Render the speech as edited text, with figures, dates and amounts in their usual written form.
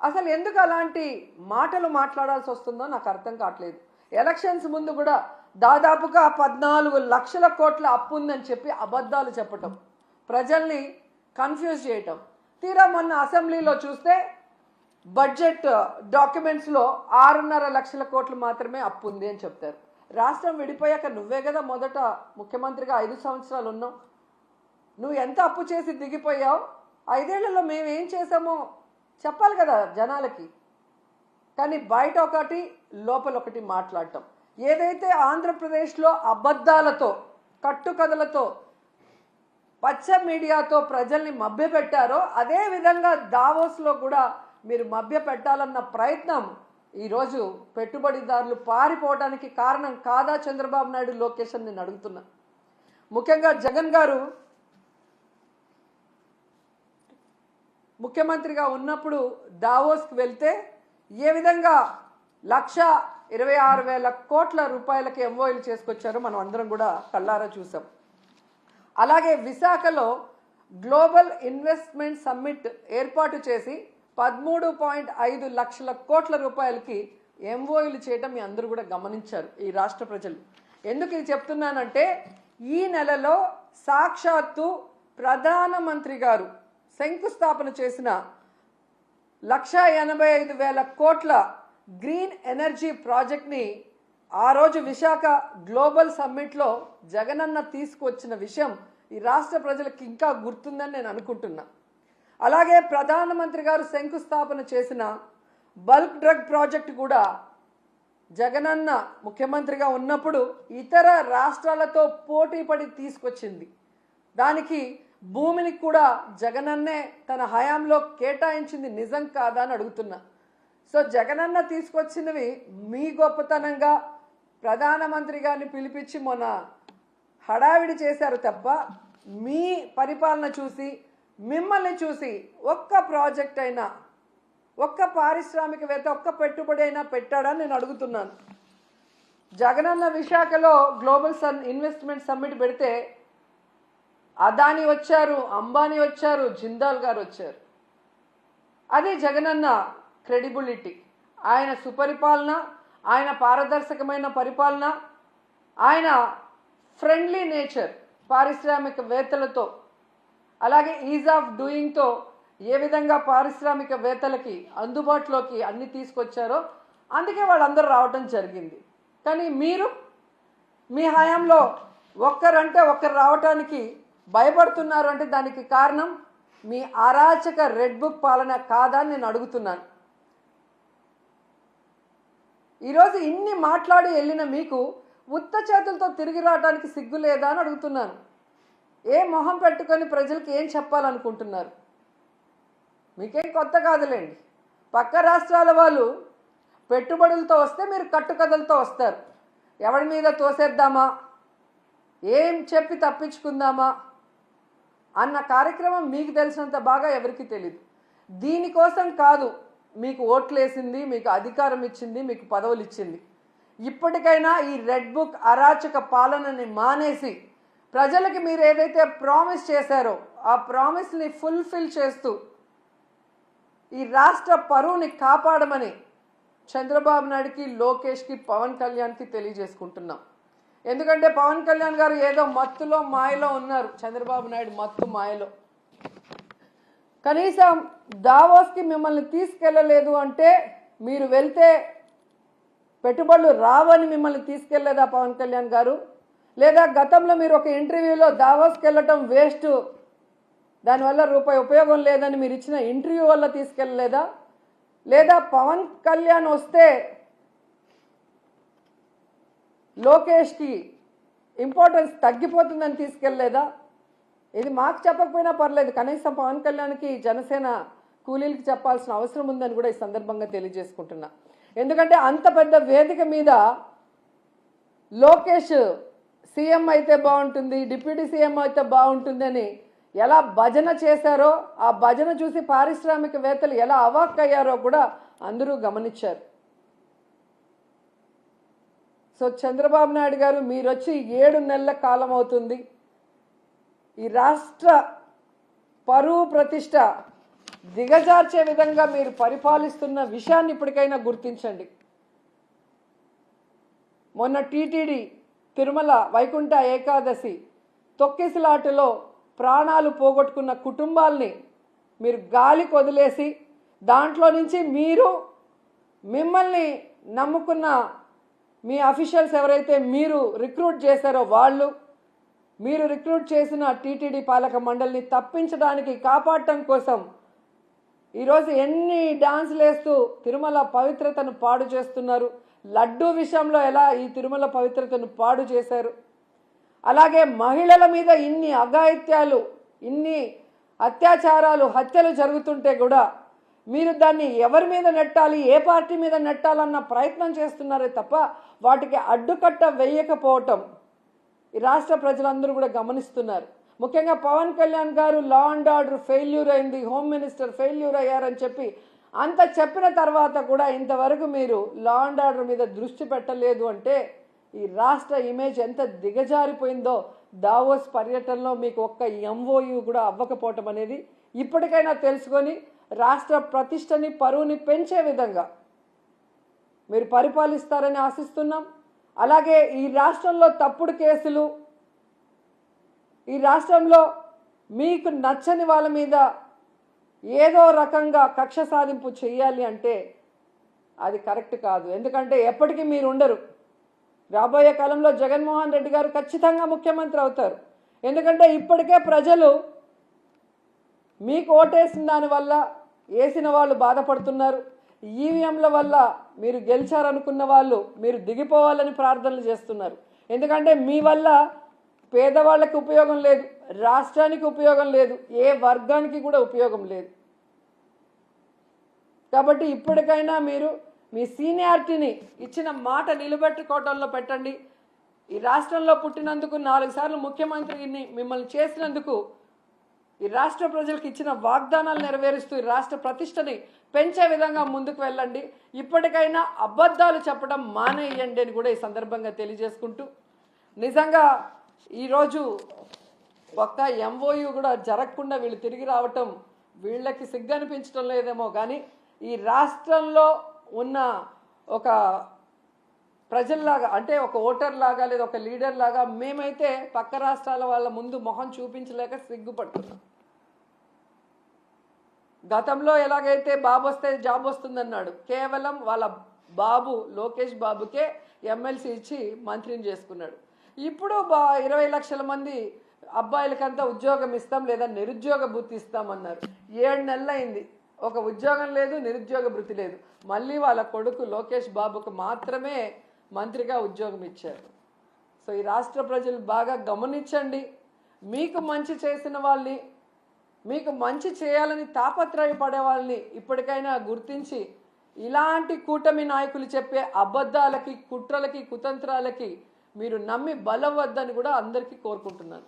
అసలు ఎందుకు అలాంటి మాటలు మాట్లాడాల్సి వస్తుందో నాకు అర్థం కావట్లేదు. ఎలక్షన్స్ ముందు కూడా దాదాపుగా 14 లక్షల కోట్ల అప్పు ఉందని చెప్పి అబద్ధాలు చెప్పటం, ప్రజల్ని కన్ఫ్యూజ్ చేయటం. తీరా మొన్న అసెంబ్లీలో చూస్తే బడ్జెట్ డాక్యుమెంట్స్లో 6.5 లక్షల కోట్లు మాత్రమే అప్పు ఉంది అని చెప్తారు. రాష్ట్రం విడిపోయాక నువ్వే కదా మొదట ముఖ్యమంత్రిగా 5 సంవత్సరాలు ఉన్నావు. నువ్వు ఎంత అప్పు చేసి దిగిపోయావు, 5 ఏళ్లలో మేము ఏం చేసామో చెప్పాలి కదా జనాలకి. కానీ బయట ఒకటి లోపల ఒకటి మాట్లాడటం. ఏదైతే ఆంధ్రప్రదేశ్లో అబద్ధాలతో కట్టుకథలతో పచ్చ మీడియాతో ప్రజల్ని మభ్యపెట్టారో అదే విధంగా దావోస్లో కూడా మీరు మభ్య పెట్టాలన్న ప్రయత్నం ఈరోజు పెట్టుబడిదారులు పారిపోవడానికి కారణం కాదా చంద్రబాబు నాయుడు, లోకేష్ అని నేను అడుగుతున్నా. ముఖ్యంగా జగన్ గారు ముఖ్యమంత్రిగా ఉన్నప్పుడు దావోస్కి వెళ్తే ఏ విధంగా 1,26,000 కోట్ల రూపాయలకి ఎంఓయూలు చేసుకొచ్చారో మనం అందరం కూడా కళ్ళారా చూసాం. అలాగే విశాఖలో గ్లోబల్ ఇన్వెస్ట్మెంట్ సమ్మిట్ ఏర్పాటు చేసి 13.5 లక్షల కోట్ల రూపాయలకి ఎంఓయూలు చేయటం మీ అందరూ కూడా గమనించారు ఈ రాష్ట్ర ప్రజలు. ఎందుకు ఇది చెప్తున్నానంటే ఈ నెలలో సాక్షాత్తు ప్రధానమంత్రి గారు శంకుస్థాపన చేసిన 1,85,000 కోట్ల గ్రీన్ ఎనర్జీ ప్రాజెక్ట్ని ఆ రోజు విశాఖ గ్లోబల్ సమ్మిట్లో జగనన్న తీసుకువచ్చిన విషయం ఈ రాష్ట్ర ప్రజలకు ఇంకా గుర్తుందని నేను అనుకుంటున్నా. అలాగే ప్రధానమంత్రి గారు శంకుస్థాపన చేసిన బల్క్ డ్రగ్ ప్రాజెక్టు కూడా జగనన్న ముఖ్యమంత్రిగా ఉన్నప్పుడు ఇతర రాష్ట్రాలతో పోటీపడి తీసుకొచ్చింది. దానికి భూమిని కూడా జగనన్నే తన హయాంలో కేటాయించింది నిజం కాదా అని అడుగుతున్నా. సో జగనన్న తీసుకొచ్చినవి మీ గొప్పతనంగా ప్రధానమంత్రి గారిని పిలిపించి మొన్న హడావిడి చేశారు తప్ప మీ పరిపాలన చూసి మిమ్మల్ని చూసి ఒక్క ప్రాజెక్ట్ అయినా, ఒక్క పారిశ్రామికవేత్త, ఒక్క పెట్టుబడి అయినా పెట్టాడని నేను అడుగుతున్నాను. జగనన్న విశాఖలో గ్లోబల్ ఇన్వెస్ట్మెంట్ సమ్మిట్ పెడితే అదానీ వచ్చారు, అంబానీ వచ్చారు, జిందాల్ గారు వచ్చారు. అది జగనన్న క్రెడిబిలిటీ, ఆయన సుపరిపాలన, ఆయన పారదర్శకమైన పరిపాలన, ఆయన ఫ్రెండ్లీ నేచర్ పారిశ్రామికవేత్తలతో, అలాగే ఈజ్ ఆఫ్ డూయింగ్తో ఏ విధంగా పారిశ్రామికవేత్తలకి అందుబాటులోకి అన్ని తీసుకొచ్చారో అందుకే వాళ్ళందరూ రావటం జరిగింది. కానీ మీరు మీ హయాంలో ఒక్కరంటే ఒక్కరు రావటానికి భయపడుతున్నారు అంటే దానికి కారణం మీ అరాచక రెడ్ బుక్ పాలన కాదా అని నేను అడుగుతున్నాను. ఈరోజు ఇన్ని మాట్లాడి వెళ్ళిన మీకు ఉత్త చేతులతో తిరిగి రావడానికి సిగ్గు లేదా అని అడుగుతున్నాను. ఏ మొహం పెట్టుకొని ప్రజలకు ఏం చెప్పాలనుకుంటున్నారు? మీకేం కొత్త కాదులేండి. పక్క రాష్ట్రాల వాళ్ళు పెట్టుబడులతో వస్తే మీరు కట్టుకథలతో వస్తారు. ఎవరి మీద తోసేద్దామా, ఏం చెప్పి తప్పించుకుందామా అన్న కార్యక్రమం మీకు తెలిసినంత బాగా ఎవరికి తెలియదు. దీనికోసం కాదు మీకు ఓట్లేసింది, మీకు అధికారం ఇచ్చింది, మీకు పదవులు ఇచ్చింది. ఇప్పటికైనా ఈ రెడ్ బుక్ అరాచక పాలనని మానేసి ప్రజలకి మీరు ఏదైతే ప్రామిస్ చేశారో ఆ ప్రామిస్ని ఫుల్ఫిల్ చేస్తూ ఈ రాష్ట్ర పరువుని కాపాడమని చంద్రబాబు నాయుడుకి, లోకేష్కి, పవన్ కళ్యాణ్కి తెలియజేసుకుంటున్నాం. ఎందుకంటే పవన్ కళ్యాణ్ గారు ఏదో మత్తులో మాయలో ఉన్నారు, చంద్రబాబు నాయుడు మత్తు మాయలో. కనీసం దావోస్కి మిమ్మల్ని తీసుకెళ్ళలేదు అంటే మీరు వెళ్తే పెట్టుబడులు రావని మిమ్మల్ని తీసుకెళ్లేదా పవన్ కళ్యాణ్ గారు? లేదా గతంలో మీరు ఒక ఇంటర్వ్యూలో దావోస్కి వెళ్ళటం వేస్ట్, దానివల్ల రూపాయి ఉపయోగం లేదని మీరు ఇచ్చిన ఇంటర్వ్యూ వల్ల తీసుకెళ్ళలేదా? లేదా పవన్ కళ్యాణ్ వస్తే లోకేష్కి ఇంపార్టెన్స్ తగ్గిపోతుందని తీసుకెళ్ళలేదా? ఇది మాకు చెప్పకపోయినా పర్లేదు, కనీసం పవన్ కళ్యాణ్కి జనసేన కూలీలకి చెప్పాల్సిన అవసరం ఉందని కూడా ఈ సందర్భంగా తెలియజేసుకుంటున్నా. ఎందుకంటే అంత పెద్ద వేదిక మీద లోకేష్ సీఎం అయితే బాగుంటుంది, డిప్యూటీ సీఎం అయితే బాగుంటుంది అని ఎలా భజన చేశారో, ఆ భజన చూసి పారిశ్రామికవేత్తలు ఎలా అవాక్కయ్యారో కూడా అందరూ గమనించారు. సో చంద్రబాబు నాయుడు గారు మీరు వచ్చి 7 నెలల కాలం అవుతుంది. ఈ రాష్ట్ర పరువు ప్రతిష్ట దిగజార్చే విధంగా మీరు పరిపాలిస్తున్న విషయాన్ని ఇప్పటికైనా గుర్తించండి. మొన్న టీటీడీ తిరుమల వైకుంఠ ఏకాదశి తొక్కిసలాటలో ప్రాణాలు పోగొట్టుకున్న కుటుంబాల్ని మీరు గాలికి వదిలేసి దాంట్లో నుంచి మిమ్మల్ని నమ్ముకున్న మీ అఫీషియల్స్ ఎవరైతే మీరు రిక్రూట్ చేశారో మీరు రిక్రూట్ చేసిన టీటీడీ పాలక మండలిని తప్పించడానికి కాపాడటం కోసం ఈరోజు ఎన్ని డాన్సులు వేస్తూ తిరుమల పవిత్రతను పాడు చేస్తున్నారు. లడ్డూ విషయంలో ఎలా ఈ తిరుమల పవిత్రతను పాడు చేశారు. అలాగే మహిళల మీద ఇన్ని అఘాయిత్యాలు, ఇన్ని అత్యాచారాలు, హత్యలు జరుగుతుంటే కూడా మీరు దాన్ని ఎవరి మీద నెట్టాలి, ఏ పార్టీ మీద నెట్టాలన్న ప్రయత్నం చేస్తున్నారే తప్ప వాటికి అడ్డుకట్ట వేయకపోవటం ఈ రాష్ట్ర ప్రజలందరూ కూడా గమనిస్తున్నారు. ముఖ్యంగా పవన్ కళ్యాణ్ గారు లా అండ్ ఆర్డర్ ఫెయిల్యూర్ అయింది, హోమ్ మినిస్టర్ ఫెయిల్యూర్ అయ్యారని చెప్పి అంత చెప్పిన తర్వాత కూడా ఇంతవరకు మీరు లా అండ్ ఆర్డర్ మీద దృష్టి పెట్టలేదు అంటే ఈ రాష్ట్ర ఇమేజ్ ఎంత దిగజారిపోయిందో దావోస్ పర్యటనలో మీకు ఒక్క ఎంఓయూ కూడా అవ్వకపోవటం అనేది ఇప్పటికైనా తెలుసుకొని రాష్ట్ర ప్రతిష్టని, పరువుని పెంచే విధంగా మీరు పరిపాలిస్తారని ఆశిస్తున్నాం. అలాగే ఈ రాష్ట్రంలో తప్పుడు కేసులు, ఈ రాష్ట్రంలో మీకు నచ్చని వాళ్ళ మీద ఏదో రకంగా కక్ష సాధింపు చేయాలి అంటే అది కరెక్ట్ కాదు. ఎందుకంటే ఎప్పటికీ మీరు ఉండరు. రాబోయే కాలంలో జగన్మోహన్ రెడ్డి గారు ఖచ్చితంగా ముఖ్యమంత్రి అవుతారు. ఎందుకంటే ఇప్పటికే ప్రజలు మీకు ఓటేసిన దానివల్ల వేసిన వాళ్ళు బాధపడుతున్నారు. ఈవీఎంల వల్ల మీరు గెలిచారనుకున్న వాళ్ళు మీరు దిగిపోవాలని ప్రార్థనలు చేస్తున్నారు. ఎందుకంటే మీ వల్ల పేదవాళ్ళకి ఉపయోగం లేదు, రాష్ట్రానికి ఉపయోగం లేదు, ఏ వర్గానికి కూడా ఉపయోగం లేదు. కాబట్టి ఇప్పటికైనా మీరు మీ సీనియారిటీని ఇచ్చిన మాట నిలబెట్టుకోవడంలో పెట్టండి. ఈ రాష్ట్రంలో పుట్టినందుకు 4 సార్లు ముఖ్యమంత్రిని మిమ్మల్ని చేసినందుకు ఈ రాష్ట్ర ప్రజలకు ఇచ్చిన వాగ్దానాలు నెరవేరుస్తూ ఈ రాష్ట్ర ప్రతిష్టని పెంచే విధంగా ముందుకు వెళ్ళండి. ఇప్పటికైనా అబద్ధాలు చెప్పడం మానేయండి అని కూడా ఈ సందర్భంగా తెలియజేసుకుంటూ, నిజంగా ఈరోజు ఒక్క ఎంఓయూ కూడా జరగకుండా వీళ్ళు తిరిగి రావటం వీళ్ళకి సిగ్గు అనిపించడం లేదేమో కానీ ఈ రాష్ట్రంలో ఉన్న ఒక ప్రజల్లాగా, అంటే ఒక ఓటర్ లాగా లేదా ఒక లీడర్ లాగా మేమైతే పక్క రాష్ట్రాల వాళ్ళ ముందు మొహం చూపించలేక సిగ్గుపడుతున్నాం. గతంలో ఎలాగైతే బాబు వస్తే జాబ్ వస్తుందన్నాడు, కేవలం వాళ్ళ బాబు లోకేష్ బాబుకే ఎమ్మెల్సీ ఇచ్చి మంత్రిని చేసుకున్నాడు. ఇప్పుడు 20 లక్షల మంది అబ్బాయిలకంతా ఉద్యోగం ఇస్తాం లేదా నిరుద్యోగ భృతి ఇస్తామన్నారు. 7 నెలలు అయింది, ఒక ఉద్యోగం లేదు, నిరుద్యోగ భృతి లేదు. మళ్ళీ వాళ్ళ కొడుకు లోకేష్ బాబుకు మాత్రమే మంత్రిగా ఉద్యోగం ఇచ్చారు. సో ఈ రాష్ట్ర ప్రజలు బాగా గమనించండి. మీకు మంచి చేసిన వాళ్ళని, మీకు మంచి చేయాలని తాపత్రయపడే వాళ్ళని ఇప్పటికైనా గుర్తించి ఇలాంటి కూటమి నాయకులు చెప్పే అబద్ధాలకి, కుట్రలకి, కుతంత్రాలకి మీరు నమ్మి బలవద్దని కూడా అందరికీ కోరుకుంటున్నాను.